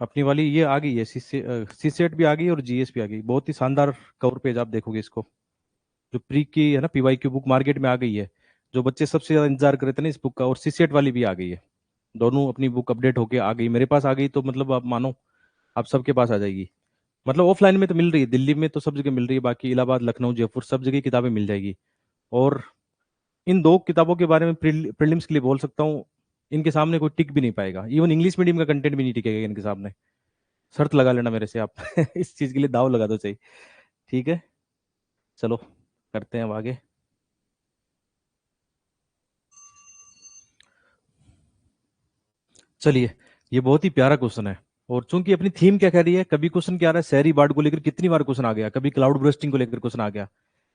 अपनी वाली ये आ गई है, सी सेट भी आ गई और जीएस भी आ गई। बहुत ही शानदार कवर पेज आप देखोगे इसको। जो प्री की है ना, पीवाई की बुक मार्केट में आ गई है, जो बच्चे सबसे ज्यादा इंतजार कर रहे थे ना इस बुक का, और सी सेट वाली भी आ गई है। दोनों अपनी बुक अपडेट होके आ गई, मेरे पास आ गई, तो मतलब आप मानो आप सबके पास आ जाएगी। मतलब ऑफलाइन में तो मिल रही है, दिल्ली में तो सब जगह मिल रही है, बाकी इलाहाबाद, लखनऊ, जयपुर सब जगह किताबें मिल जाएगी। और इन दो किताबों के बारे में प्रीलिम्स के लिए बोल सकता हूँ, इनके सामने कोई टिक भी नहीं पाएगा। इवन इंग्लिश मीडियम का कंटेंट भी नहीं टिकेगा इनके सामने। शर्त लगा लेना मेरे से आप इस चीज के लिए दाव लगा दो, सही। ठीक है, चलो करते हैं अब आगे। चलिए, ये बहुत ही प्यारा क्वेश्चन है। और चूंकि अपनी थीम क्या कह रही है, कभी क्वेश्चन क्या आ रहा है, शहरी बाढ़ को लेकर कितनी बार क्वेश्चन आ गया, कभी क्लाउड बर्स्टिंग को लेकर क्वेश्चन आ गया।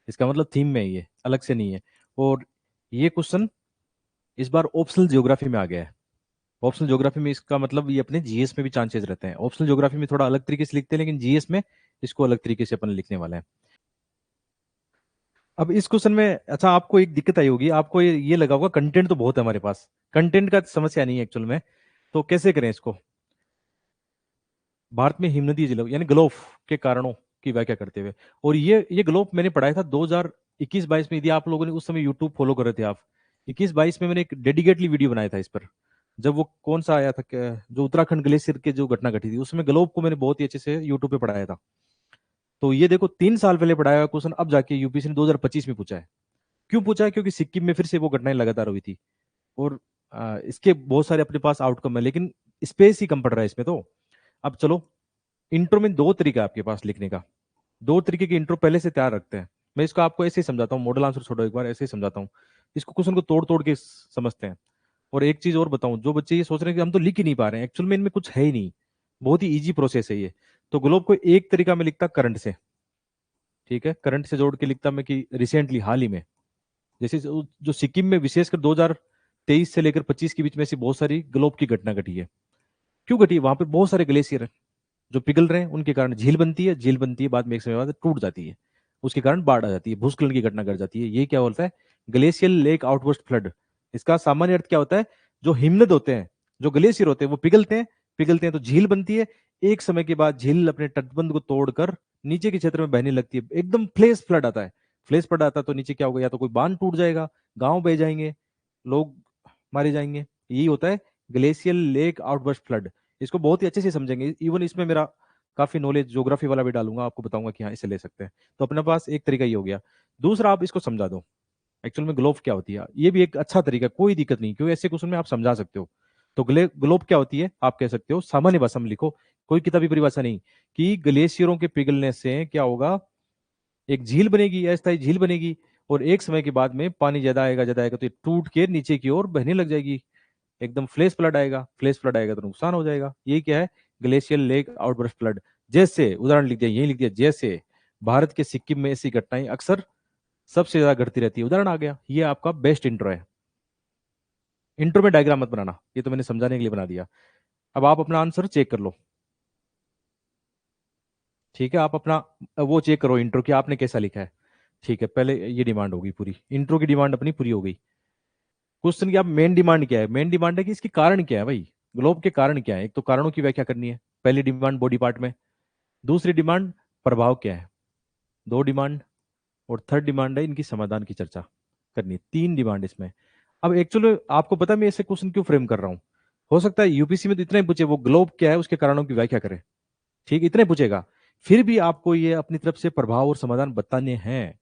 इसका मतलब थीम में ही है, अलग से नहीं है। और ये क्वेश्चन इस बार ऑप्शनल ज्योग्राफी में आ गया है। ऑप्शनल ज्योग्राफी में इसका मतलब ये अपने जीएस में भी चांसेस रहते हैं। ऑप्शनल ज्योग्राफी में थोड़ा अलग तरीके से लिखते हैं, लेकिन जीएस में इसको अलग तरीके से अपन लिखने वाले हैं। अब इस क्वेश्चन में अच्छा आपको एक दिक्कत आई होगी, आपको ये लगा होगा कंटेंट तो बहुत है हमारे पास, कंटेंट का समस्या नहीं है एक्चुअल में। तो कैसे करें इसको। भारत में हिमनदीय जलवायु यानी ग्लोब के कारणों की व्याख्या करते हुए। और ये ग्लोब मैंने पढ़ाया था 2021-22 में, यदि आप लोगों ने उस समय यूट्यूब फॉलो कर रहे थे आप। 21-22 में मैंने एक डेडिकेटली वीडियो बनाया था इस पर। जब वो कौन सा आया था, जो उत्तराखंड ग्लेशियर के जो घटना घटी थी, उसमें ग्लोब को मैंने बहुत ही अच्छे से यूट्यूब पे पढ़ाया था। तो ये देखो 3 साल पहले पढ़ाया हुआ क्वेश्चन अब जाके यूपीएससी ने 2025 में पूछा है। क्यों पूछा है? क्योंकि सिक्किम में फिर से वो घटनाएं लगातार हुई थी। और इसके बहुत सारे अपने पास आउटकम है, लेकिन स्पेस ही कम पड़ रहा है इसमें। तो अब चलो, इंट्रो में दो तरीका है आपके पास लिखने का। दो तरीके की इंट्रो पहले से तैयार रखते हैं। मैं इसको आपको ऐसे ही समझाता हूँ, मॉडल आंसर छोड़ो, एक बार ऐसे ही समझाता हूँ। इसको क्वेश्चन को तोड़ तोड़ के समझते हैं। और एक चीज और बताऊं, जो बच्चे ये सोच रहे हैं कि हम तो लिख ही नहीं पा रहे हैं, एक्चुअल में इनमें कुछ है ही नहीं। बहुत ही इजी प्रोसेस है ये। तो ग्लोब को एक तरीका में लिखता करंट से। ठीक है, करंट से जोड़ के लिखता मैं कि रिसेंटली, हाल ही में। जैसे जो सिक्किम में विशेषकर 2023 से लेकर 25 के बीच में ऐसी बहुत सारी ग्लोब की घटना घटी है। क्यों घटी? वहां पे बहुत सारे ग्लेशियर हैं जो पिघल रहे हैं, उनके कारण झील बनती है। झील बनती है, बाद में एक समय बाद टूट जाती है। उसके कारण बाढ़ आ जाती है, भूस्खलन की घटना घट जाती है। ये क्या बोलता है? Glacial lake outburst flood. इसका सामान्य अर्थ क्या होता है? जो हिमनद होते हैं, जो ग्लेशियर होते हैं, वो पिघलते हैं। पिघलते हैं तो झील बनती है। एक समय के बाद झील अपने तटबंध को तोड़कर नीचे के क्षेत्र में बहने लगती है। एकदम फ्लैश फ्लड आता है। फ्लैश फ्लड आता है तो नीचे क्या होगा? या तो कोई बांध टूट जाएगा, गांव बह जाएंगे, लोग मारे जाएंगे। यही होता है ग्लेशियल लेक आउटबर्स्ट फ्लड। इसको बहुत ही अच्छे से समझेंगे। इवन इसमें मेरा काफी नॉलेज ज्योग्राफी वाला भी डालूंगा, आपको बताऊंगा कि हाँ इसे ले सकते हैं। तो अपने पास एक तरीका ये हो गया। दूसरा, आप इसको समझा दो एक्चुअल में ग्लोब क्या होती है। ये भी एक अच्छा तरीका, कोई दिक्कत नहीं, क्योंकि ऐसे क्वेश्चन में आप समझा सकते हो। तो ग्लोब क्या होती है आप कह सकते हो, सामान्य भाषा में लिखो, कोई किताबी परिभाषा नहीं, कि ग्लेशियरों के पिघलने से क्या होगा? एक झील बनेगी, अस्थायी झील बनेगी। और एक समय के बाद में पानी ज्यादा आएगा तो ये टूट के नीचे की ओर बहने लग जाएगी। एकदम फ्लैश फ्लड आएगा। फ्लैश फ्लड आएगा तो नुकसान हो जाएगा। ये क्या है? Glacial lake outburst flood. जैसे उदाहरण लिख दिया, यही लिख दिया, जैसे भारत के सिक्किम में ऐसी घटनाएं अक्सर सबसे ज्यादा घटती रहती है। उदाहरण आ गया। ये आपका बेस्ट इंट्रो है। इंट्रो में डायग्राम मत बनाना, ये तो मैंने समझाने के लिए बना दिया। अब आप अपना आंसर चेक कर लो। ठीक है, आप अपना वो चेक करो इंट्रो की आपने कैसा लिखा है। ठीक है, पहले ये डिमांड होगी पूरी, इंट्रो की डिमांड अपनी पूरी हो गई। क्वेश्चन की आप मेन डिमांड क्या है? मेन डिमांड है कि इसकी कारण क्या है भाई, ग्लोब के कारण क्या है। एक तो कारणों की व्याख्या करनी है, पहली डिमांड बॉडी पार्ट में। दूसरी डिमांड प्रभाव क्या है, दो डिमांड। और थर्ड डिमांड है इनकी समाधान की चर्चा करनी है। तीन डिमांड इसमें। अब एक्चुअली आपको पता है मैं ऐसे क्वेश्चन क्यों फ्रेम कर रहा हूं? हो सकता है यूपीसी में तो इतना ही पूछे, वो ग्लोब क्या है उसके कारणों की व्याख्या करें। ठीक, इतने पूछेगा। फिर भी आपको ये अपनी तरफ से प्रभाव और समाधान बताने हैं,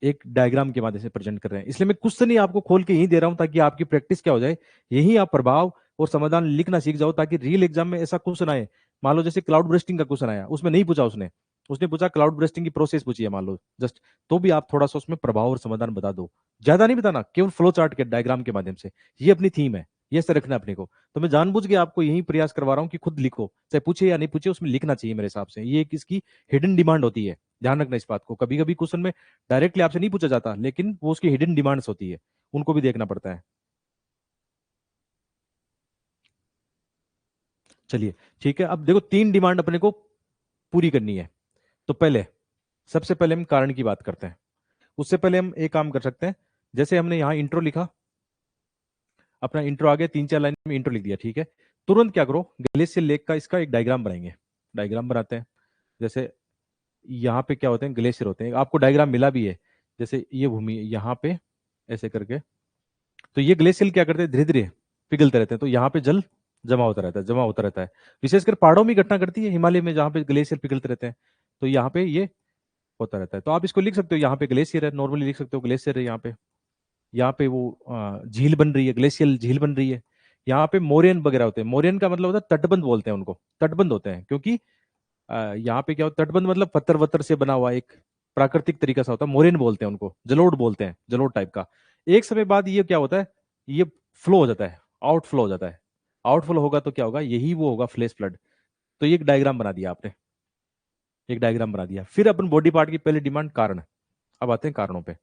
एक डायग्राम के माध्यम से प्रेजेंट कर रहे हैं। इसलिए मैं क्वेश्चन ही आपको खोल के यही दे रहा हूं, ताकि आपकी प्रैक्टिस क्या हो जाए, यही आप प्रभाव और समाधान लिखना सीख जाओ, ताकि रियल एग्जाम में ऐसा क्वेश्चन आए। मान लो जैसे क्लाउड ब्रेस्टिंग का क्वेश्चन आया, उसमें नहीं पूछा उसने, उसने पूछा क्लाउड ब्रेस्टिंग की प्रोसेस पूछी है मान लो जस्ट, तो भी आप थोड़ा सा उसमें प्रभाव और समाधान बता दो। ज्यादा नहीं बताना, केवल फ्लो चार्ट के डायग्राम के माध्यम से। ये अपनी थीम है, ये से रखना अपने को। तो मैं जानबूझ के आपको यही प्रयास करवा रहा हूँ कि खुद लिखो, चाहे पूछे या नहीं पूछे, उसमें लिखना चाहिए मेरे हिसाब से। ये एक इसकी हिडन डिमांड होती है। ध्यान रखना इस बात को, कभी कभी क्वेश्चन में डायरेक्टली आपसे नहीं पूछा जाता, लेकिन वो उसकी हिडन डिमांड्स होती है, उनको भी देखना पड़ता है। चलिए, ठीक है, अब देखो तीन डिमांड अपने को पूरी करनी है। तो पहले, सबसे पहले हम कारण की बात करते हैं। उससे पहले हम एक काम कर सकते हैं। जैसे हमने यहाँ इंट्रो लिखा, अपना इंट्रो आ गया, 3-4 लाइन में इंट्रो लिख दिया, ठीक है। तुरंत क्या करो, ग्लेशियर लेक का इसका एक डायग्राम बनाएंगे। डायग्राम बनाते हैं। जैसे यहाँ पे क्या होते हैं, ग्लेशियर होते हैं, आपको डायग्राम मिला भी है। जैसे ये भूमि यहाँ पे ऐसे करके, तो ये ग्लेशियर क्या करते हैं, धीरे धीरे पिघलते रहते हैं, तो यहाँ पे जल जमा होता रहता है, जमा होता रहता है। विशेषकर पहाड़ों में घटना करती है, हिमालय में जहाँ पे ग्लेशियर पिघलते रहते हैं, तो यहाँ पे ये होता रहता है। तो आप इसको लिख सकते हो, यहाँ पे ग्लेशियर है, नॉर्मली लिख सकते हो ग्लेशियर है यहाँ पे। यहाँ पे वो झील बन रही है, ग्लेशियल झील बन रही है। यहाँ पे मोरियन वगैरह होते हैं, मोरियन का मतलब होता है तटबंध, बोलते हैं उनको, तटबंध होते हैं, क्योंकि यहाँ पे क्या होता है, तटबंध मतलब पत्थर वत्थर से बना हुआ एक प्राकृतिक तरीका सा होता है, मोरियन बोलते हैं उनको, जलोढ़ बोलते हैं, जलोढ़ टाइप का। एक समय बाद ये क्या होता है, ये फ्लो हो जाता है, आउटफ्लो हो जाता है। आउटफ्लो होगा तो क्या होगा, यही वो होगा फ्लैश फ्लड। तो ये एक डायग्राम बना दिया आपने, एक डायग्राम बना दिया। फिर अपन बॉडी पार्ट की पहले डिमांड कारण, अब आते हैं कारणों पे।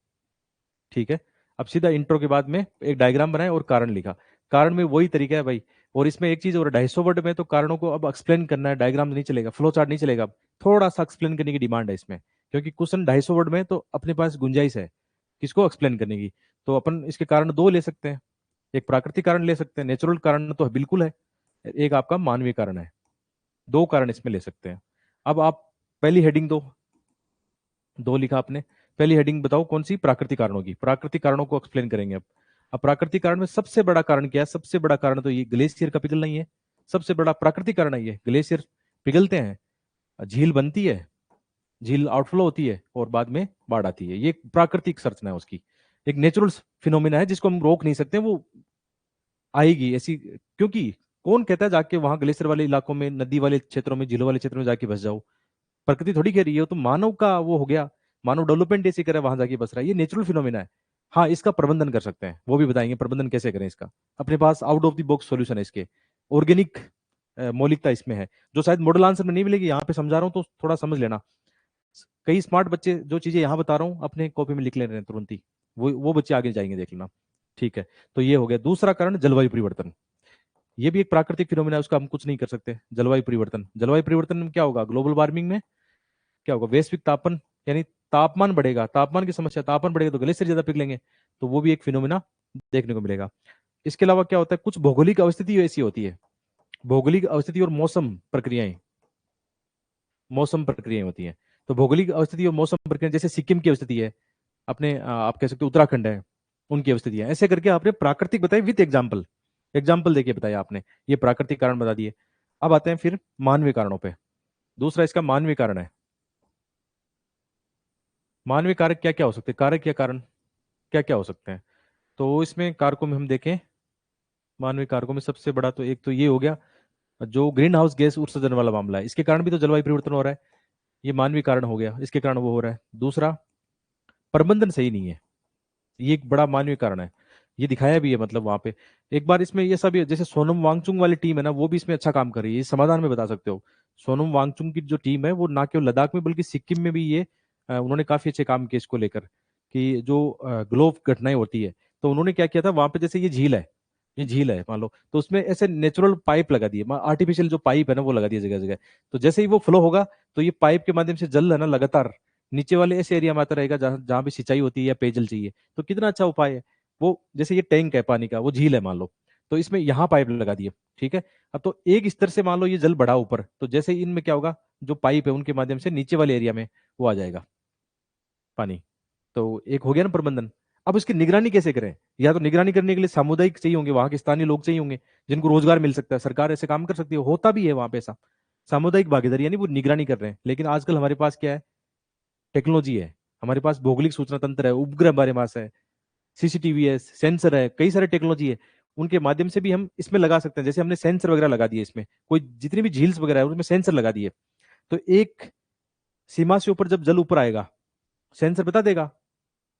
ठीक है, अब सीधा इंट्रो के बाद में एक डायग्राम बनाए और कारण लिखा। कारण में वही तरीका है भाई। और इसमें एक चीज और, 250 वर्ड में तो कारणों को अब एक्सप्लेन करना है, डायग्राम नहीं चलेगा, फ्लो चार्ट नहीं चलेगा, अब थोड़ा सा एक्सप्लेन करने की डिमांड है इसमें, क्योंकि क्वेश्चन 250 वर्ड में तो अपने पास गुंजाइश है किसको एक्सप्लेन करने की। तो अपन इसके कारण दो ले सकते हैं, एक प्राकृतिक कारण ले सकते हैं, नेचुरल कारण तो बिल्कुल है, एक आपका मानवीय कारण है, दो कारण इसमें ले सकते हैं। अब आप पहली हेडिंग दो, दो लिखा आपने, पहली हेडिंग बताओ कौन सी, प्राकृतिक कारणों की, प्राकृतिक कारणों को एक्सप्लेन करेंगे अब प्राकृतिक कारण में सबसे बड़ा कारण क्या है, सबसे बड़ा कारण तो ये ग्लेशियर का पिघलना ही है, सबसे बड़ा प्राकृतिक कारण है ये, ग्लेशियर पिघलते हैं, झील बनती है, झील आउटफ्लो होती है और बाद में बाढ़ आती है, ये एक प्राकृतिक संरचना है उसकी, एक नेचुरल फिनोमिना है जिसको हम रोक नहीं सकते, वो आएगी ऐसी। क्योंकि कौन कहता है जाके वहां ग्लेशियर वाले इलाकों में, नदी वाले क्षेत्रों में, झीलों वाले क्षेत्रों में जाके बस जाओ, प्रकृति थोड़ी कह रही है, तो मानव का वो हो गया, मानव डेवलपमेंट ऐसे करे वहां जाके बस रहा है, ये नेचुरल फिनोमिना है। हाँ, इसका प्रबंधन कर सकते हैं, वो भी बताएंगे प्रबंधन कैसे करें इसका, अपने pass out of the box solution है इसके, ऑर्गेनिक मौलिकता इसमें है, जो शायद मॉडल आंसर में नहीं मिलेगी, यहाँ पे समझा रहा हूँ तो थोड़ा समझ लेना। कई स्मार्ट बच्चे जो चीजें यहाँ बता रहा हूँ अपने कॉपी में लिख ले रहे हैं तुरंत ही, वो बच्चे आगे जाएंगे, देख लेना। ठीक है, तो ये हो गया दूसरा कारण, जलवायु परिवर्तन। ये भी एक प्राकृतिक फिनोमिना है, उसका हम कुछ नहीं कर सकते। जलवायु परिवर्तन, जलवायु परिवर्तन में क्या होगा, ग्लोबल वार्मिंग में क्या होगा, वैश्विक तापन, यानी तापमान बढ़ेगा, तापमान की समस्या, तापमान बढ़ेगा तो ग्लेशियर ज्यादा पिघलेंगे, तो वो भी एक फिनोमिना देखने को मिलेगा। इसके अलावा क्या होता है, कुछ भौगोलिक अवस्थिति ऐसी होती है, भौगोलिक अवस्थिति और मौसम प्रक्रियाएं, मौसम प्रक्रियाएं होती हैं। तो भौगोलिक अवस्थिति और मौसम प्रक्रिया, जैसे सिक्किम की अवस्थिति है, अपने आप कह सकते हो उत्तराखंड है, उनकी अवस्थिति है, ऐसे करके आपने प्राकृतिक बताई विद एग्जाम्पल, एग्जाम्पल देके बताया आपने, ये प्राकृतिक कारण बता दिए। अब आते हैं फिर मानवीय कारणों पे। दूसरा इसका मानवीय कारण है। मानवीय कारक क्या क्या हो सकते हैं, कारक या कारण क्या क्या हो सकते हैं, तो इसमें कारकों में हम देखें, मानवीय कारकों में सबसे बड़ा तो एक तो ये हो गया, जो ग्रीन हाउस गैस उत्सर्जन वाला मामला है, इसके कारण भी तो जलवायु परिवर्तन हो रहा है, ये मानवीय कारण हो गया, इसके कारण वो हो रहा है। दूसरा, प्रबंधन सही नहीं है, ये एक बड़ा मानवीय कारण है, ये दिखाया भी है, मतलब वहां पे एक बार इसमें ये सब, जैसे सोनम वांगचुंग वाली टीम है ना, वो भी इसमें अच्छा काम कर रही है, ये समाधान में बता सकते हो। सोनम वांगचुंग की जो टीम है वो ना केवल लद्दाख में बल्कि सिक्किम में भी ये उन्होंने काफी अच्छे काम किए इसको लेकर, कि जो ग्लोव घटनाएं होती है, तो उन्होंने क्या किया था वहां पे, जैसे ये झील है, ये झील है मान लो, तो उसमें ऐसे नेचुरल पाइप लगा दिए, आर्टिफिशियल जो पाइप है ना वो लगा दिए जगह जगह, तो जैसे ही वो फ्लो होगा तो ये पाइप के माध्यम से जल है ना लगातार नीचे वाले ऐसे एरिया में आता रहेगा जहां जहां भी सिंचाई होती है या पेयजल चाहिए। तो कितना अच्छा उपाय है वो, जैसे ये टैंक है पानी का, वो झील है मान लो, तो इसमें यहाँ पाइप लगा दिए। ठीक है, अब तो एक स्तर से मान लो ये जल बढ़ा ऊपर, तो जैसे ही इनमें क्या होगा, जो पाइप है उनके माध्यम से नीचे वाले एरिया में वो आ जाएगा पानी, तो एक हो गया ना प्रबंधन। अब इसकी निगरानी कैसे करें, या तो निगरानी करने के लिए सामुदायिक चाहिए होंगे, वहां के स्थानीय लोग चाहिए होंगे जिनको रोजगार मिल सकता है, सरकार ऐसे काम कर सकती है, होता भी है वहां पे ऐसा, सामुदायिक भागीदारी, यानी वो निगरानी कर रहे हैं। लेकिन आजकल हमारे पास क्या है, टेक्नोलॉजी है, हमारे पास भौगोलिक सूचना तंत्र है, उपग्रह हमारे पास है, सीसीटीवी है, सेंसर है, कई सारे टेक्नोलॉजी है, उनके माध्यम से भी हम इसमें लगा सकते हैं। जैसे हमने सेंसर वगैरह लगा दिए इसमें, कोई जितनी भी झील्स वगैरह है उसमें सेंसर लगा दिए, तो एक सीमा से ऊपर जब जल ऊपर आएगा, सेंसर बता देगा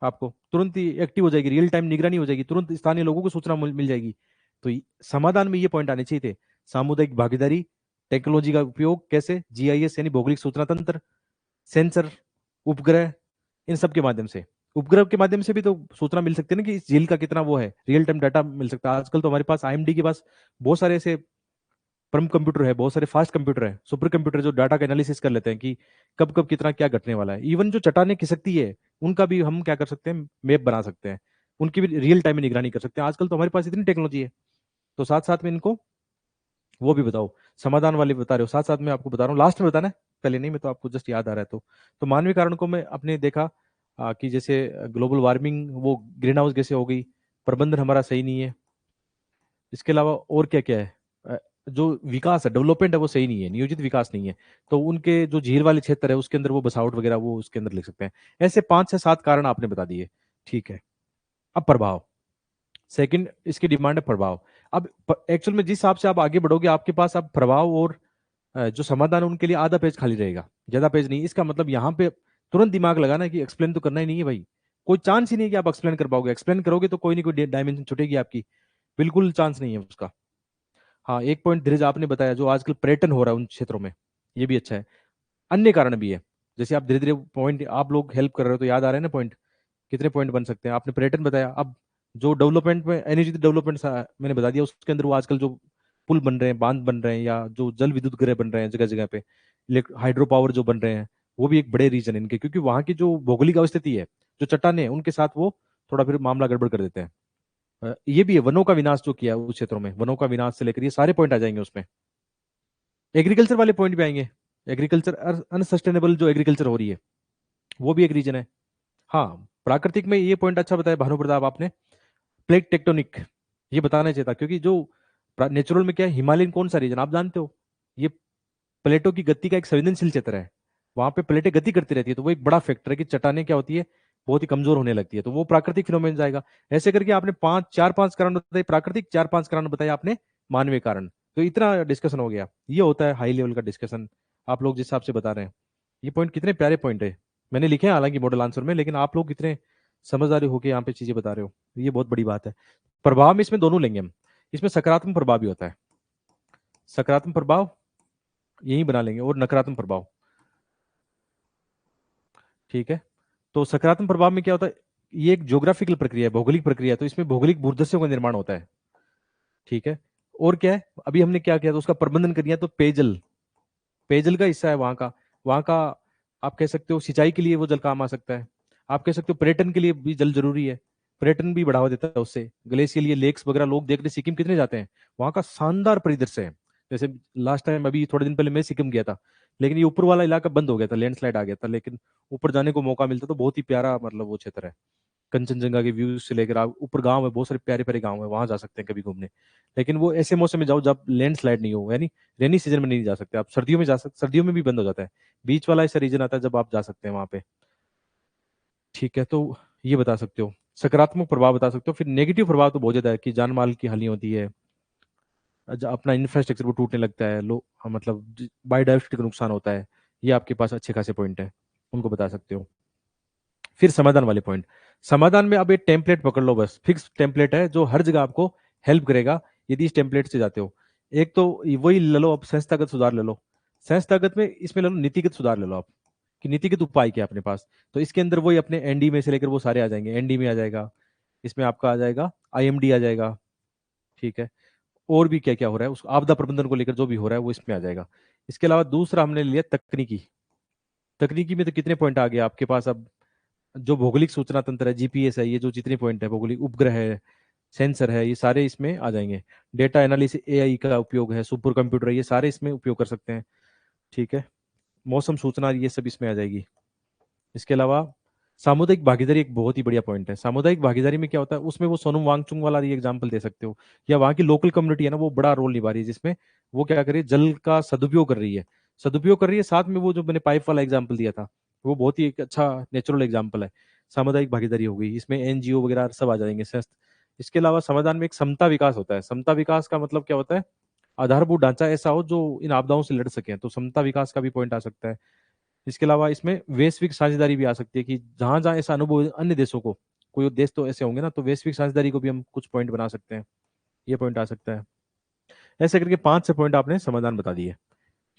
आपको, तुरंत ही एक्टिव हो जाएगी, रियल टाइम निगरानी हो जाएगी, तुरंत स्थानीय लोगों को सूचना मिल जाएगी। तो समाधान में ये पॉइंट आने चाहिए थे, सामुदायिक भागीदारी, टेक्नोलॉजी का उपयोग कैसे, जीआईएस यानी भौगोलिक सूचना तंत्र, सेंसर, उपग्रह, इन सब के माध्यम से, उपग्रह के माध्यम से भी तो सूचना मिल सकती है ना कि इस झील का कितना वो है, रियल टाइम डाटा मिल सकता है। आजकल तो हमारे पास आईएमडी के पास बहुत सारे ऐसे परम कंप्यूटर है, बहुत सारे फास्ट कंप्यूटर है, सुपर कंप्यूटर जो डाटा का एनालिसिस कर लेते हैं कि कब कब कितना क्या घटने वाला है। इवन जो चट्टानें खिसकती है उनका भी हम क्या कर सकते हैं, मैप बना सकते हैं, उनकी भी रियल टाइम में निगरानी कर सकते हैं। आजकल तो हमारे पास इतनी टेक्नोलॉजी है, तो साथ साथ में इनको वो भी बताओ। समाधान वाले बता रहे हो, साथ साथ में आपको बता रहा हूँ, लास्ट में बताना है, पहले नहीं, मैं तो आपको जस्ट याद आ रहा है तो मानवीय कारण को मैं अपने देखा कि जैसे ग्लोबल वार्मिंग, वो ग्रीन हाउस गैसें हो गई, प्रबंधन हमारा सही नहीं है। इसके अलावा और क्या क्या है, जो विकास है, डेवलपमेंट है, वो सही नहीं है, नियोजित विकास नहीं है। तो उनके जो झील वाले क्षेत्र है उसके अंदर वो बसावट वगैरह वो उसके अंदर लिख सकते हैं। ऐसे 5 से 7 कारण आपने बता दिए। ठीक है, अब प्रभाव, सेकंड इसकी डिमांड है प्रभाव। अब एक्चुअल में जिस हिसाब से आप आगे बढ़ोगे आपके पास अब प्रभाव और जो समाधान है उनके लिए आधा पेज खाली रहेगा, ज्यादा पेज नहीं। इसका मतलब यहाँ पे तुरंत दिमाग लगाना कि एक्सप्लेन तो करना ही नहीं है भाई, कोई चांस ही नहीं है कि आप एक्सप्लेन कर पाओगे। एक्सप्लेन करोगे तो कोई नहीं कोई डायमेंशन छूटेगी आपकी, बिल्कुल चांस नहीं है उसका। हाँ, एक पॉइंट धीरज आपने बताया जो आजकल पर्यटन हो रहा है उन क्षेत्रों में, ये भी अच्छा है। अन्य कारण भी है, जैसे आप धीरे धीरे पॉइंट आप लोग हेल्प कर रहे हो तो याद आ रहे हैं ना पॉइंट, कितने पॉइंट बन सकते हैं। आपने पर्यटन बताया, अब जो डेवलपमेंट में एनर्जी डेवलपमेंट मैंने बता दिया, उसके अंदर वो आजकल जो पुल बन रहे हैं, बांध बन रहे हैं, या जो जल विद्युत गृह बन रहे हैं जगह जगह पे, हाइड्रो पावर जो बन रहे हैं, वो भी एक बड़े रीजन है इनके, क्योंकि वहाँ की जो भौगोलिक अवस्थिति है, जो चट्टाने हैं उनके साथ वो थोड़ा फिर मामला गड़बड़ कर देते हैं। ये भी है, वनों का विनाश जो किया है उस क्षेत्रों में, वनों का विनाश से लेकर ये सारे पॉइंट आ जाएंगे उसमें। एग्रीकल्चर वाले पॉइंट भी आएंगे, एग्रीकल्चर अनसस्टेनेबल जो एग्रीकल्चर हो रही है वो भी एक रीजन है। हाँ, प्राकृतिक में ये पॉइंट अच्छा बताया भानु प्रताप आपने, प्लेट टेक्टोनिक, ये बताना चाहिए था, क्योंकि जो नेचुरल में क्या है, हिमालयन कौन सा रीजन आप जानते हो, ये प्लेटों की गति का एक संवेदनशील क्षेत्र है, वहां पे प्लेटें गति करती रहती है, तो वो एक बड़ा फैक्टर है कि चट्टानें क्या होती है, बहुत ही कमजोर होने लगती है, तो वो प्राकृतिक फिनोमेन जाएगा। ऐसे करके आपने 5 4 5 कारण बताए प्राकृतिक, 4 5 कारण बताए आपने मानवीय कारण, तो इतना डिस्कशन हो गया। ये होता है हाई लेवल का डिस्कशन, आप लोग जिस हिसाब से बता रहे हैं। ये पॉइंट कितने प्यारे पॉइंट है, मैंने लिखे हैं हालांकि मॉडल आंसर में, लेकिन आप लोग कितने समझदारी होकर यहाँ पे चीजें बता रहे हो, ये बहुत बड़ी बात है। प्रभाव में इसमें दोनों लेंगे हम, इसमें सकारात्मक प्रभाव भी होता है, सकारात्मक प्रभाव यही बना लेंगे, और नकारात्मक प्रभाव। ठीक है, तो सकारात्मक प्रभाव में क्या होता है, ये एक ज्योग्राफिकल प्रक्रिया है, भौगोलिक प्रक्रिया है, तो इसमें भौगोलिक भूदस्यों का निर्माण होता है। ठीक है, और क्या है, अभी हमने क्या किया, तो उसका प्रबंधन कर दिया, तो पेयजल, पेयजल का हिस्सा है वहां का आप कह सकते हो सिंचाई के लिए वो जल काम आ सकता है। आप कह सकते हो पर्यटन के लिए भी जल जरूरी है, पर्यटन भी बढ़ावा देता है उससे, ग्लेशियल ये लेक्स वगैरह लोग देखने सिक्किम कितने जाते हैं, वहां का शानदार परिदृश्य है। जैसे लास्ट टाइम अभी थोड़े दिन पहले मैं सिक्किम गया था, लेकिन ये ऊपर वाला इलाका बंद हो गया था, लैंडस्लाइड आ गया था, लेकिन ऊपर जाने को मौका मिलता तो बहुत ही प्यारा मतलब वो क्षेत्र है। कंचनजंगा के व्यूज से लेकर आप ऊपर गांव है, बहुत सारे प्यारे प्यारे गांव है, वहां जा सकते हैं कभी घूमने। लेकिन वो ऐसे मौसम में जाओ जब लैंडस्लाइड नहीं हो, यानी रेनी सीजन में नहीं जा सकते आप, सर्दियों में जा सकते, सर्दियों में भी बंद हो जाता है, बीच वाला ऐसा रीजन आता है जब आप जा सकते हैं वहां पे। ठीक है, तो ये बता सकते हो, सकारात्मक प्रभाव बता सकते हो। फिर नेगेटिव प्रभाव तो बहुत ज्यादा है कि जान माल की हानि होती है, अपना इंफ्रास्ट्रक्चर वो टूटने लगता है, लो हाँ, मतलब बायोडाइवर्सिटी का नुकसान होता है। ये आपके पास अच्छे खासे पॉइंट है, उनको बता सकते हो। फिर समाधान वाले पॉइंट, समाधान में अब एक टेम्पलेट पकड़ लो, बस फिक्स टेम्पलेट है जो हर जगह आपको हेल्प करेगा यदि इस टेम्पलेट से जाते हो। एक तो वही ले लो, अब संस्थागत सुधार ले लो, संस्थागत में इसमें ले लो नीतिगत सुधार ले लो आप, कि नीतिगत उपाय क्या है अपने पास, तो इसके अंदर वही अपने एनडी में से लेकर वो सारे आ जाएंगे, एनडी में आ जाएगा, इसमें आपका आ जाएगा आईएमडी आ जाएगा। ठीक है, और भी क्या क्या हो रहा है उस आपदा प्रबंधन को लेकर जो भी हो रहा है वो इसमें आ जाएगा। इसके अलावा दूसरा हमने लिया तकनीकी, तकनीकी में तो कितने पॉइंट आ गए आपके पास अब, जो भौगोलिक सूचना तंत्र है, जीपीएस है, ये जो जितने पॉइंट है, भौगोलिक उपग्रह है, सेंसर है, ये सारे इसमें आ जाएंगे। डेटा एनालिसिस एआई का उपयोग है, सुपर कंप्यूटर है, ये सारे इसमें उपयोग कर सकते हैं। ठीक है, मौसम सूचना ये सब इसमें आ जाएगी। इसके अलावा सामुदायिक भागीदारी एक बहुत ही बढ़िया पॉइंट है। सामुदायिक भागीदारी में क्या होता है, उसमें वो सोनम वांगचुंग वाला ये एग्जाम्पल दे सकते हो, या वहाँ की लोकल कम्युनिटी है ना, वो बड़ा रोल निभा रही है, जिसमें वो क्या कर रही है, जल का सदुपयोग कर रही है, सदुपयोग कर रही है। साथ में वो जो मैंने पाइप वाला एग्जाम्पल दिया था, वो बहुत ही एक अच्छा नेचुरल एग्जाम्पल है। सामुदायिक भागीदारी हो गई, इसमें एनजीओ वगैरह सब आ जाएंगे संस्थ। इसके अलावा समाधान में एक समता विकास होता है, समता विकास का मतलब क्या होता है, आधारभूत ढांचा ऐसा हो जो इन आपदाओं से लड़ सके, तो समता विकास का भी पॉइंट आ सकता है। इसके अलावा इसमें वैश्विक साझेदारी भी आ सकती है, कि जहां जहां ऐसा अनुभव है अन्य देशों को, कोई देश तो ऐसे होंगे ना, तो वैश्विक साझेदारी को भी हम कुछ पॉइंट बना सकते हैं, ये पॉइंट आ सकता है। ऐसे करके 5 6 पॉइंट आपने समाधान बता दिए।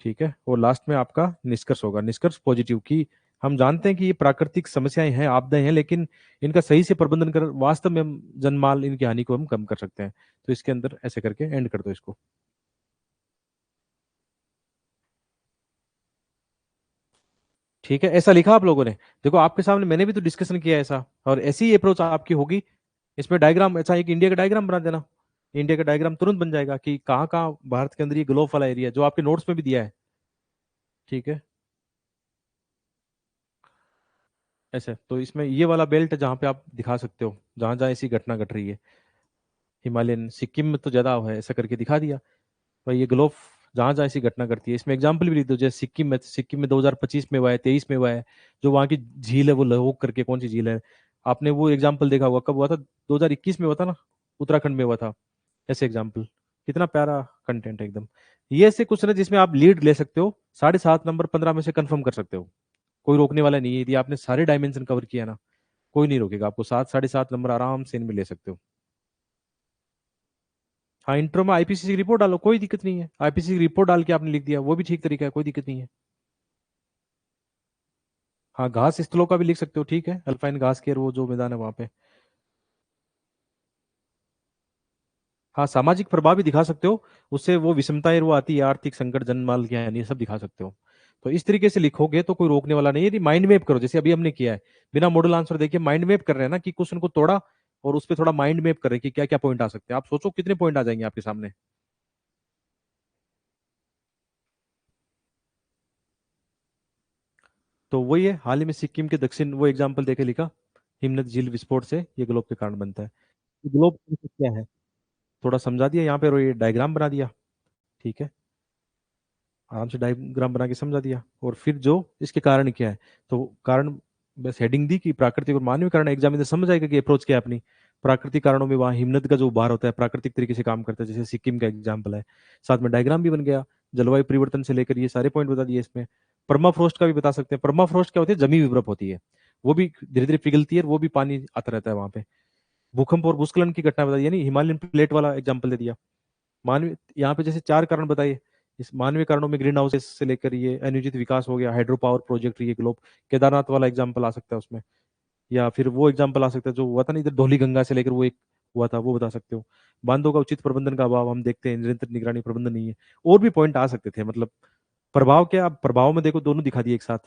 ठीक है, और लास्ट में आपका निष्कर्ष होगा, निष्कर्ष पॉजिटिव, कि हम जानते हैं कि ये प्राकृतिक समस्याएं हैं, आपदाएं हैं, लेकिन इनका सही से प्रबंधन कर वास्तव में हम जनमाल इनकी हानि को हम कम कर सकते हैं। तो इसके अंदर ऐसे करके एंड कर दो इसको। ठीक है, ऐसा लिखा आप लोगों ने, देखो आपके सामने मैंने भी तो डिस्कशन किया है ऐसा, और ऐसी ही अप्रोच आपकी होगी। इसमें डायग्राम, ऐसा एक इंडिया का डायग्राम बना देना, इंडिया का डायग्राम तुरंत बन जाएगा कि कहाँ कहाँ भारत के अंदर ये ग्लोब वाला एरिया जो आपके नोट्स में भी दिया है। ठीक है, ऐसे तो इसमें ये वाला बेल्ट है जहाँ पे आप दिखा सकते हो जहाँ जहाँ ऐसी घटना घट रही है। हिमालयन सिक्किम में तो ज्यादा है, ऐसा करके दिखा दिया। तो ये ग्लोब जहाँ जहाँ ऐसी घटना करती है, इसमें एग्जाम्पल भी लिख दो, जैसे सिक्किम में 2025 में हुआ है, 23 में हुआ है। जो वहाँ की झील है वो लहोक करके, कौन सी झील है, आपने वो एग्जाम्पल देखा हुआ, कब हुआ था, 2021 में हुआ था ना, उत्तराखंड में हुआ था। ऐसे एग्जाम्पल, कितना प्यारा कंटेंट है एकदम। ये ऐसे क्वेश्चन है जिसमें आप लीड ले सकते हो, 7.5 नंबर 15 में से कंफर्म कर सकते हो। कोई रोकने वाला नहीं है, यदि आपने सारे डायमेंशन कवर किया ना, कोई नहीं रोकेगा आपको, 7 साढ़े 7 नंबर आराम से इनमें ले सकते हो। हाँ, इंट्रो में आईपीसीसी की रिपोर्ट डालो, कोई दिक्कत नहीं है, आईपीसीसी की रिपोर्ट डाल के आपने लिख दिया, वो भी ठीक तरीका है, कोई दिक्कत नहीं है। हाँ, घास स्थलों का भी लिख सकते हो, ठीक है, अल्पाइन घास केयर वो जो मैदान है वहां पे। हाँ, सामाजिक प्रभाव भी दिखा सकते हो, उससे वो विषमताएं वो आती है, आर्थिक संकट, जनमाल क्या है, ये सब दिखा सकते हो। तो इस तरीके से लिखोगे तो कोई रोकने वाला नहीं है। यदि माइंड मैप करो, जैसे अभी हमने किया है, बिना मॉडल आंसर देखिए माइंड मैप कर रहे हैं ना, कि क्वेश्चन को तोड़ा और उस पर थोड़ा माइंड मैप कर रहे हैं कि क्या क्या पॉइंट आ सकते हैं। आप सोचो कितने पॉइंट आ जाएंगे आपके सामने। तो वही है, हाल ही में सिक्किम के दक्षिण वो एग्जाम्पल देके लिखा, हिमनद झील विस्फोट से ये ग्लोब के कारण बनता है। ग्लोब क्या है, थोड़ा समझा दिया यहाँ पे, और ये डायग्राम बना दिया। ठीक है, आराम से डायग्राम बना के समझा दिया, और फिर जो इसके कारण क्या है, तो कारण बस हेडिंग दी कि प्राकृतिक और मानवीय कारण, एग्जामिनर समझ आएगा कि अप्रोच क्या है अपनी। प्राकृतिक कारणों में वहाँ हिमनद का जो उभार होता है प्राकृतिक तरीके से काम करता है, जैसे सिक्किम का एग्जाम्पल है। साथ में डायग्राम भी बन गया, जलवायु परिवर्तन से लेकर ये सारे पॉइंट बता दिए इसमें। परमाफ्रोस्ट का भी बता सकते हैं। परमाफ्रोस्ट क्या होती है, जमी विवरप होती है, वो भी धीरे धीरे पिघलती है, और वो भी पानी आता रहता है वहां पे। भूकंप और भूस्खलन की घटना बताई, यानी हिमालयन प्लेट वाला एग्जाम्पल दे दिया। मानवीय यहाँ पे जैसे 4 कारण बताइए, इस मानवीय कारणों में ग्रीन हाउस से लेकर ये अनुचित विकास हो गया, हाइड्रो पावर प्रोजेक्ट, ये ग्लोब, केदारनाथ वाला एग्जांपल आ सकता है उसमें। या फिर वो एग्जांपल आ सकता है जो हुआ था ना इधर धौली गंगा से लेकर, वो एक हुआ था, वो बता सकते हो। बांधों का उचित प्रबंधन का अभाव हम देखते हैं, निरंतर निगरानी प्रबंधन नहीं है। और भी पॉइंट आ सकते थे, मतलब प्रभाव क्या, अब प्रभाव में देखो दोनों दिखा दिए एक साथ।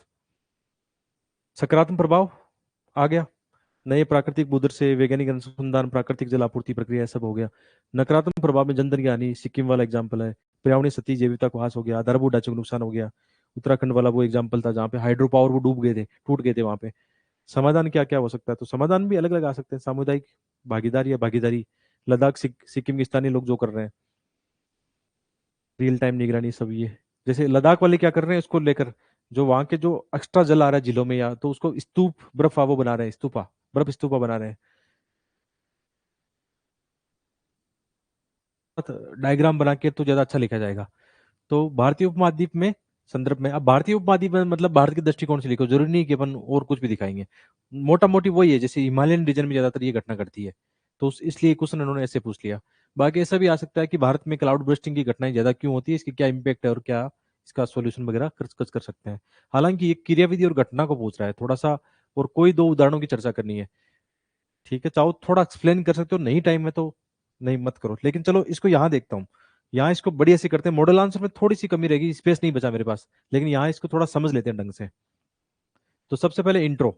सकारात्मक प्रभाव आ गया, नए प्राकृतिक बुदर से वैज्ञानिक अनुसंधान, प्राकृतिक जल आपूर्ति प्रक्रिया सब हो गया। नकारात्मक प्रभाव में जनधन की हानि, सिक्किम वाला एग्जाम्पल है। पर्यावरणीय सतही जैविकता को हास हो गया, आधारभूत ढांचे को नुकसान हो गया। उत्तराखंड वाला वो एग्जाम्पल था जहाँ पे हाइड्रो पावर वो डूब गए थे, टूट गए थे वहां पे। समाधान क्या क्या हो सकता है, तो समाधान भी अलग अलग आ सकते हैं, सामुदायिक भागीदारी या भागीदारी, लद्दाख सिक्किम के स्थानीय लोग जो कर रहे हैं, रियल टाइम निगरानी सब ये। जैसे लद्दाख वाले क्या कर रहे हैं इसको लेकर, जो वहां के जो एक्स्ट्रा जल आ रहा है झीलों में, या तो उसको स्तूप बर्फ वो बना रहे हैं, स्तूपा, बर्फ स्तूपा बना रहे हैं। डायग्राम बना के तो ज्यादा अच्छा लिखा जाएगा। तो भारतीय उपमहाद्वीप में संदर्भ में, अब भारतीय उपमहाद्वीप में मतलब भारत के दृष्टिकोण से लिखो, जरूरी नहीं कि अपन और कुछ भी दिखाएंगे। मोटा मोटी वही है, जैसे हिमालयन रीजन में ज्यादातर ये घटना घटती है, तो इसलिए क्वेश्चन उन्होंने ऐसे पूछ लिया। बाकी ऐसा भी आ सकता है कि भारत में क्लाउड बर्स्टिंग की घटनाएं ज्यादा क्यों होती है, इसकी क्या इम्पैक्ट है, और क्या इसका सॉल्यूशन वगैरह कर सकते हैं। हालांकि ये क्रियाविधि और घटना को पूछ रहा है थोड़ा सा, और कोई 2 उदाहरणों की चर्चा करनी है। ठीक है, चाहो थोड़ा एक्सप्लेन कर सकते हो, नहीं टाइम है तो नहीं मत करो, लेकिन चलो इसको यहाँ देखता हूँ। यहाँ इसको बढ़िया से करते हैं, मॉडल आंसर में थोड़ी सी कमी रहेगी, स्पेस नहीं बचा मेरे पास, लेकिन यहाँ इसको थोड़ा समझ लेते हैं ढंग से। तो सबसे पहले इंट्रो।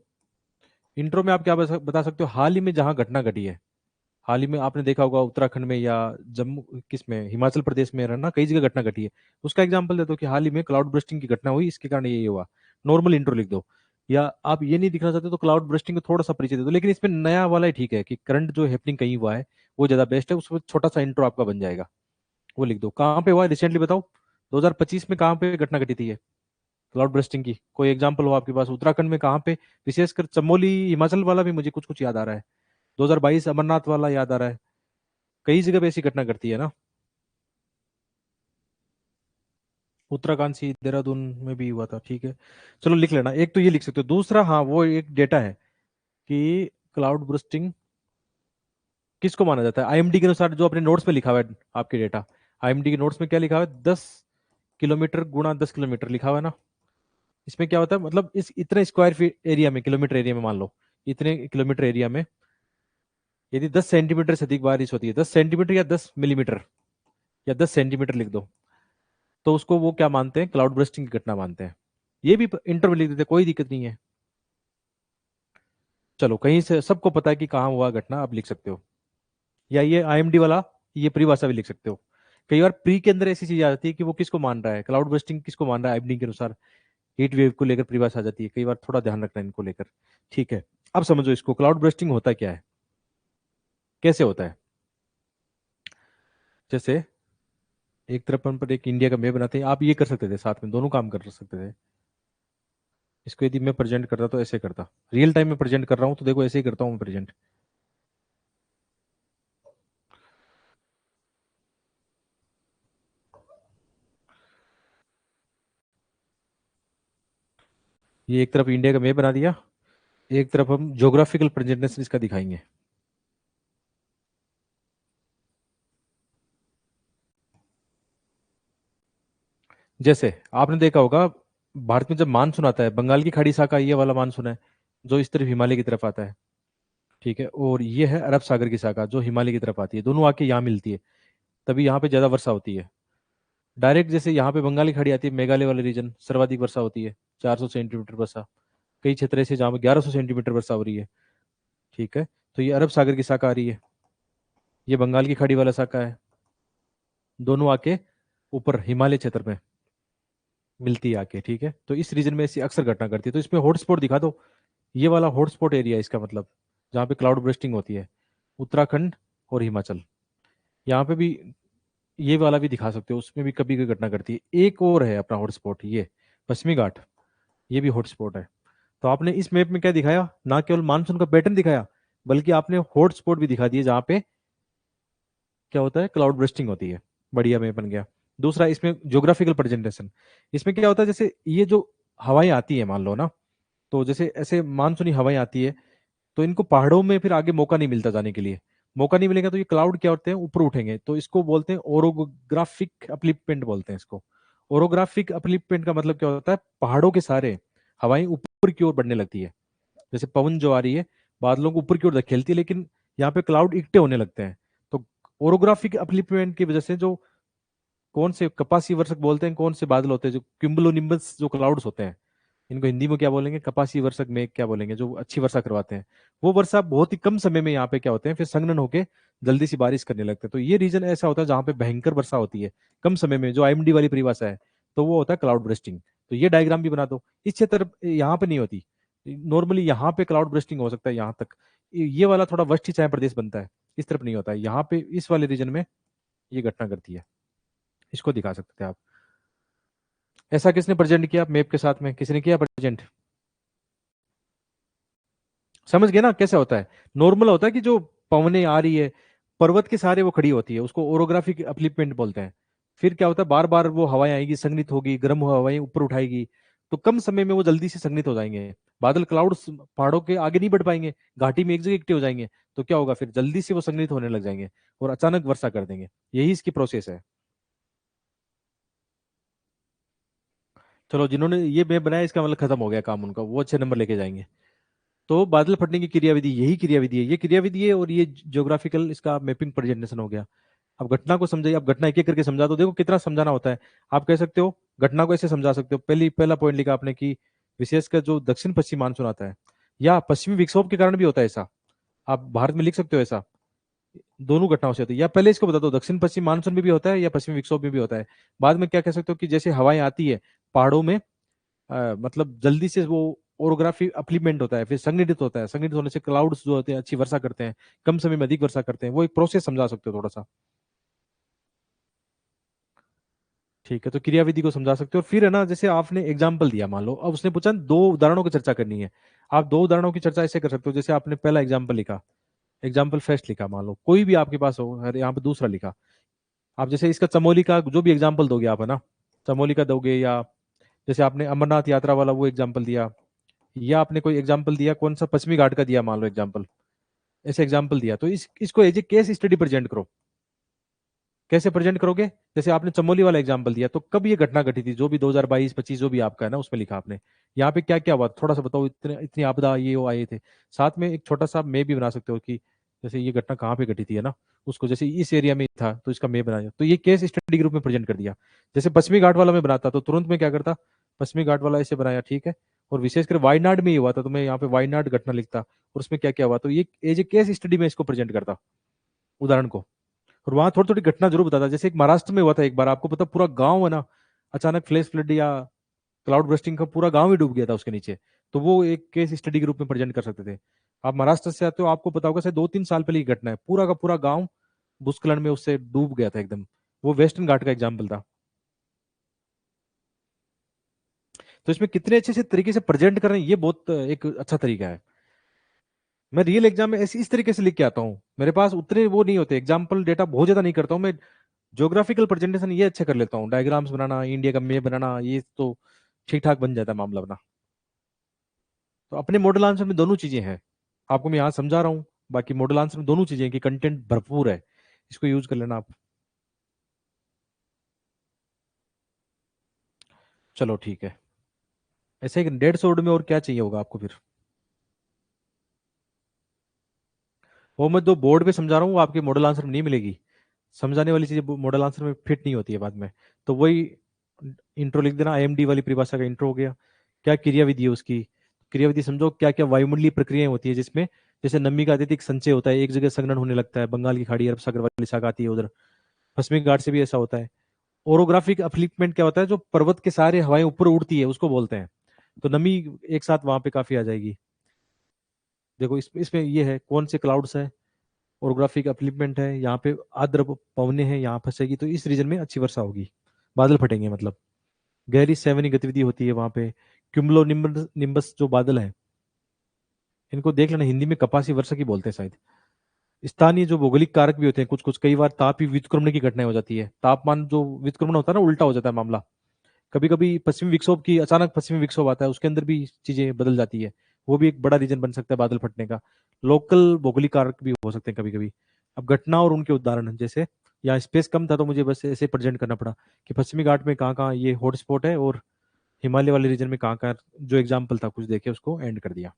इंट्रो में आप क्या बता सकते हो, हाल ही में जहाँ घटना घटी है, हाल ही में आपने देखा होगा उत्तराखंड में या जम्मू, किस में, हिमाचल प्रदेश में ना कई जगह घटना घटी है, उसका एग्जाम्पल दे दो कि हाल ही में क्लाउड बर्स्टिंग की घटना हुई, इसके कारण ये हुआ। नॉर्मल इंट्रो लिख दो। या आप ये नहीं दिखना चाहते तो क्लाउड बर्स्टिंग को थोड़ा सा परिचय दे दो, लेकिन इसमें नया वाला ही ठीक है कि करंट जो हैपनिंग कहीं हुआ है वो ज्यादा बेस्ट है, उसमें छोटा सा इंट्रो आपका बन जाएगा। वो लिख दो, कहाँ पे हुआ है रिसेंटली बताओ, 2025 में कहाँ पे घटना घटी थी ये क्लाउड बर्स्टिंग की, कोई एग्जाम्पल हो आपके पास, उत्तराखंड में कहाँ पे, विशेषकर चमोली हिमाचल वाला भी मुझे कुछ कुछ याद आ रहा है, 2022 अमरनाथ वाला याद आ रहा है, कई जगह पे ऐसी घटना घटती है ना। उत्तराखंड से देहरादून में भी हुआ था, ठीक है। चलो लिख लेना, एक तो ये लिख सकते हो, दूसरा हाँ वो एक डेटा है कि क्लाउड बर्स्टिंग किसको माना जाता है, आईएमडी के अनुसार, जो अपने नोट्स में लिखा हुआ है आपके डेटा, आईएमडी के नोट्स में क्या लिखा हुआ है, 10 किलोमीटर गुणा 10 किलोमीटर लिखा हुआ है ना। इसमें क्या होता है, मतलब इस इतने स्क्वायर फीट एरिया में, किलोमीटर एरिया में मान लो, इतने किलोमीटर एरिया में यदि 10 सेंटीमीटर से अधिक बारिश होती है, 10 सेंटीमीटर या 10 मिलीमीटर या 10 सेंटीमीटर लिख दो, तो उसको वो क्या मानते हैं, क्लाउड बर्स्टिंग की घटना मानते हैं। ये भी इंटर में लिख देते, कोई दिक्कत नहीं है। चलो कहीं से सबको पता है कि कहाँ हुआ घटना, आप लिख सकते हो। या ये आईएमडी वाला ये परिभाषा भी लिख सकते हो। कई बार प्री के अंदर ऐसी चीज आ जाती है कि वो किसको मान रहा है, क्लाउड बर्स्टिंग किसको मान रहा है, आईएमडी के अनुसार हीट वेव को लेकर परिभाषा आ जाती है। कई बार थोड़ा ध्यान रखना है इनको लेकर। ठीक है, अब समझो इसको, क्लाउड बर्स्टिंग होता क्या है, कैसे होता है। जैसे एक तरफ हम पर एक इंडिया का मैप बनाते हैं, आप ये कर सकते थे, साथ में दोनों काम कर सकते थे। इसको यदि मैं प्रेजेंट करता तो ऐसे करता, रियल टाइम में प्रेजेंट कर रहा हूँ तो देखो ऐसे ही करता हूँ मैं प्रेजेंट। ये एक तरफ इंडिया का मैप बना दिया, एक तरफ हम ज्योग्राफिकल प्रेजेंटेशन इसका दिखाएंगे। जैसे आपने देखा होगा, भारत में जब मानसून आता है, बंगाल की खाड़ी शाखा ये वाला मानसून है जो इस तरफ हिमालय की तरफ आता है। ठीक है, और ये है अरब सागर की शाखा जो हिमालय की तरफ आती है, दोनों आके यहाँ मिलती है, तभी यहाँ पे ज्यादा वर्षा होती है। डायरेक्ट जैसे यहाँ पे बंगाल की खाड़ी आती है, मेघालय वाले रीजन सर्वाधिक वर्षा होती है, 400 सेंटीमीटर वर्षा। कई क्षेत्र ऐसे जहाँ पे 1100 सेंटीमीटर वर्षा हो रही है। ठीक है, तो ये अरब सागर की शाखा आ रही है, ये बंगाल की खाड़ी वाला शाखा है, दोनों आके ऊपर हिमालय क्षेत्र में मिलती है आके। ठीक है, तो इस रीजन में ऐसी अक्सर घटना करती है, तो इसमें हॉटस्पॉट दिखा दो। ये वाला हॉटस्पॉट एरिया इसका मतलब, जहाँ पे क्लाउड बर्स्टिंग होती है, उत्तराखंड और हिमाचल। यहाँ पे भी ये वाला भी दिखा सकते हो, उसमें भी कभी कभी घटना करती है। एक और है अपना हॉटस्पॉट, ये पश्चिमी घाट, ये भी हॉटस्पॉट है। तो आपने इस मैप में क्या दिखाया, ना केवल मानसून का पैटर्न दिखाया, बल्कि आपने हॉटस्पॉट भी दिखा दिए जहाँ पे क्या होता है, क्लाउड बर्स्टिंग होती है। बढ़िया मैप बन गया। दूसरा इसमें ज्योग्राफिकल प्रेजेंटेशन, इसमें क्या होता है, जैसे ये जो हवाएं आती है मान लो ना, तो जैसे ऐसे मानसूनी हवाएं आती है, तो इनको पहाड़ों में फिर आगे मौका नहीं मिलता जाने के लिए। मौका नहीं मिलेगा तो ये क्लाउड क्या होते हैं, ऊपर उठेंगे, तो इसको बोलते हैं ओरोग्राफिक अपलिपमेंट बोलते हैं इसको। ओरोग्राफिक अपलिपमेंट का मतलब क्या होता है, पहाड़ों के सारे हवाएं ऊपर की ओर बढ़ने लगती है। जैसे पवन जो आ रही है, बादलों को ऊपर की ओर धकेलती है, लेकिन यहाँ पे क्लाउड इकट्ठे होने लगते हैं। तो ओरोग्राफिक अपलिपमेंट की वजह से जो कौन से कपासी वर्षक बोलते हैं, कौन से बादल होते हैं जो क्यूमुलोनिम्बस जो क्लाउड्स होते हैं, इनको हिंदी में क्या बोलेंगे, कपासी वर्षक मेघ क्या बोलेंगे, जो अच्छी वर्षा करवाते हैं, वो वर्षा बहुत ही कम समय में यहाँ पे क्या होते हैं, फिर संघनन होके जल्दी सी बारिश करने लगते हैं। तो ये रीजन ऐसा होता है जहाँ पे भयंकर वर्षा होती है कम समय में, जो आईएमडी वाली परिभाषा है, तो वो होता है क्लाउड ब्रेस्टिंग। तो ये डायग्राम भी बना दो। इस क्षेत्र यहाँ पे नहीं होती, नॉर्मली यहाँ पे क्लाउड ब्रेस्टिंग हो सकता है यहाँ तक। ये वाला थोड़ा वस्ती छाया प्रदेश बनता है, इस तरफ नहीं होता है, यहाँ पे इस वाले रीजन में ये घटना करती है। इसको दिखा सकते थे आप। ऐसा किसने प्रेजेंट किया मैप के साथ में, किसने किया प्रेजेंट, समझ गए ना कैसे होता है। नॉर्मल होता है कि जो पवने आ रही है, पर्वत के सहारे वो खड़ी होती है, उसको ओरोग्राफिक अपलिपमेंट बोलते हैं। फिर क्या होता है, बार बार वो हवाएं आएगी, संघनित होगी, गर्म हवाएं ऊपर उठाएगी, तो कम समय में वो जल्दी से संघनित हो जाएंगे। बादल क्लाउड पहाड़ों के आगे नहीं बढ़ पाएंगे, घाटी में एक जगह इकट्ठे हो जाएंगे, तो क्या होगा, फिर जल्दी से वो संघनित होने लग जाएंगे और अचानक वर्षा कर देंगे। यही इसकी प्रोसेस है। चलो, जिन्होंने ये मैप बनाया इसका मतलब खत्म हो गया काम उनका, वो अच्छे नंबर लेके जाएंगे। तो बादल फटने की क्रियाविधि, यही क्रियाविधि है, ये क्रियाविधि है, और ये ज्योग्राफिकल इसका मैपिंग प्रेजेंटेशन हो गया। अब घटना को समझाइए, अब घटना एक एक करके समझा दो, देखो कितना समझाना होता है। आप कह सकते हो घटना को ऐसे समझा सकते हो, पहला पॉइंट लिखा आपने कि विशेषकर जो दक्षिण पश्चिम मानसून आता है या पश्चिमी विक्षोभ के कारण भी होता है ऐसा, आप भारत में लिख सकते हो ऐसा। दोनों घटनाओं से होती है, या पहले इसको बता दो दक्षिण पश्चिम मानसून में भी होता है या पश्चिमी विक्षोभ में भी होता है। बाद में क्या कह सकते हो कि जैसे हवाएं आती है पहाड़ों में, मतलब जल्दी से वो ओरोग्राफी अपलीमेंट होता है, फिर संगठित होता है, संगठित होने से क्लाउड्स जो होते हैं अच्छी वर्षा करते हैं, कम समय में अधिक वर्षा करते हैं, वो एक प्रोसेस समझा सकते हो थोड़ा सा। ठीक है, तो क्रियाविधि को समझा सकते हो। और फिर है ना, जैसे आपने एग्जाम्पल दिया, मान लो अब उसने पूछा दो उदाहरणों की चर्चा करनी है, आप दो उदाहरणों की चर्चा ऐसे कर सकते हो, जैसे आपने पहला एग्जाम्पल लिखा, एग्जाम्पल फर्स्ट लिखा, मान लो कोई भी आपके पास हो, अरे यहाँ पे दूसरा लिखा। आप जैसे इसका चमोली का जो भी एग्जाम्पल दोगे आप, है ना, चमोली का दोगे, या जैसे आपने अमरनाथ यात्रा वाला वो एग्जाम्पल दिया, या आपने कोई एग्जाम्पल दिया कौन सा पश्चिमी घाट का दिया मान लो एग्जाम्पल, ऐसे एग्जाम्पल दिया, तो इसको as a case study present करो। कैसे प्रेजेंट करोगे, जैसे आपने चमोली वाला एग्जाम्पल दिया, तो कब ये घटना घटी थी, जो भी 2022-25 जो भी आपका है ना उसमें लिखा आपने, यहाँ पे क्या क्या हुआ थोड़ा सा बताओ, इतने इतनी आपदा ये वो आए थे। साथ में एक छोटा सा मैं भी बना सकते हो कि जैसे ये घटना कहाँ पे घटी थी, है ना, उसको जैसे इस एरिया में था तो इसका मैं बनाया, तो ये केस स्टडी के रूप में प्रेजेंट कर दिया। जैसे पश्चिमी घाट वाला मैं बनाता तो तुरंत में क्या करता, पश्चिमी घाट वाला ऐसे बनाया, ठीक है, और विशेषकर वायनाड में ही हुआ था तो मैं यहाँ पे वायनाड घटना लिखता और उसमें क्या क्या हुआ, तो ये एज ए केस स्टडी में इसको प्रेजेंट करता उदाहरण को। और वहां थोड़ी थोड़ी घटना जरूर बताता है। जैसे एक महाराष्ट्र में हुआ था एक बार, आपको पता, पूरा गांव है ना, अचानक फ्लैश फ्लड या क्लाउड बर्स्टिंग का पूरा गांव ही डूब गया था उसके नीचे। तो वो एक केस स्टडी के रूप में प्रेजेंट कर सकते थे। आप महाराष्ट्र से आते हो, आपको पता होगा शायद 2-3 साल पहले की घटना है, पूरा का पूरा गांव भूस्खलन में उससे डूब गया था एकदम। वो वेस्टर्न घाट का एग्जाम्पल था। तो इसमें कितने अच्छे से तरीके से प्रेजेंट कर रहे हैं, ये बहुत एक अच्छा तरीका है। मैं रियल एग्जाम में ऐसे इस तरीके से लिख के आता हूँ, मेरे पास उतने वो नहीं होते, एग्जाम्पल डेटा बहुत ज्यादा नहीं करता हूँ मैं। ज्योग्राफिकल प्रेजेंटेशन ये अच्छे कर लेता हूँ, डायग्राम्स बनाना, इंडिया का मैप बनाना, ये तो ठीक ठाक बन जाता है मामला अपना। तो अपने मॉडल आंसर में दोनों चीजें हैं, आपको मैं यहाँ समझा रहा हूँ। बाकी मॉडल आंसर में दोनों चीजें हैं कि कंटेंट भरपूर है, इसको यूज कर लेना आप। चलो ठीक है। ऐसे एक 150 वर्ड में और क्या चाहिए होगा आपको फिर? वो मैं जो बोर्ड पे समझा रहा हूँ वो आपके मॉडल आंसर में नहीं मिलेगी। समझाने वाली चीजें मॉडल आंसर में फिट नहीं होती है बाद में। तो वही इंट्रो लिख देना, आईएमडी वाली परिभाषा का इंट्रो हो गया। क्या क्रियाविधि है उसकी, क्रियाविधि समझो, क्या क्या वायुमंडलीय प्रक्रियाएं होती है जिसमें, जैसे नमी का अत्यधिक संचय होता है, एक जगह संघनन होने लगता है, बंगाल की खाड़ी, अरब सागर वाली शाखा आती है उधर, पश्चिमी घाट से भी ऐसा होता है। ओरोग्राफिक अपलिफ्टमेंट क्या होता है, जो पर्वत के सारे हवाएं ऊपर उड़ती है उसको बोलते हैं। तो नमी एक साथ वहां पे काफी आ जाएगी। देखो इसमें ये है कौन से क्लाउड्स है, ओरोग्राफिक अपलिफ्टमेंट है, यहाँ पे आर्द्र पवने हैं, यहाँ फंसेगी तो इस रीजन में अच्छी वर्षा होगी, बादल फटेंगे मतलब। गहरी सेवनी गतिविधि होती है वहां पे। क्यूमुलो निम्बस निम्बस जो बादल है, इनको देख लेना, हिंदी में कपासी वर्षा की बोलते हैं शायद। स्थानीय जो भौगोलिक कारक भी होते हैं कुछ कुछ, कई बार ताप ही व्युत्क्रमण की घटनाएं हो जाती है, तापमान जो व्युत्क्रमण होता है ना, उल्टा हो जाता है मामला। कभी कभी पश्चिमी विक्षोभ की, अचानक पश्चिमी विक्षोभ आता है, उसके अंदर भी चीजें बदल जाती है। वो भी एक बड़ा रीजन बन सकता है बादल फटने का। लोकल भौगोलिक कारक भी हो सकते हैं कभी कभी। अब घटना और उनके उदाहरण, जैसे यहाँ स्पेस कम था तो मुझे बस ऐसे प्रेजेंट करना पड़ा कि पश्चिमी घाट में कहाँ कहाँ ये हॉटस्पॉट है, और हिमालय वाले रीजन में कहाँ कहाँ, जो एग्जाम्पल था कुछ देखे उसको एंड कर दिया।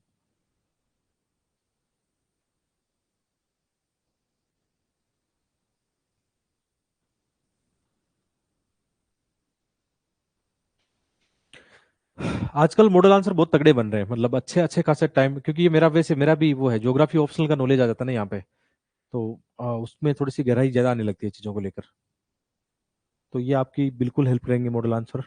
आजकल मॉडल आंसर बहुत तगड़े बन रहे हैं, मतलब अच्छे अच्छे खासे टाइम, क्योंकि ये मेरा, वैसे मेरा भी वो है, ज्योग्राफी ऑप्शनल का नॉलेज आ जाता है ना यहाँ पे। तो उसमें थोड़ी सी गहराई ज्यादा आने लगती है चीजों को लेकर। तो ये आपकी बिल्कुल हेल्प करेंगे मॉडल आंसर।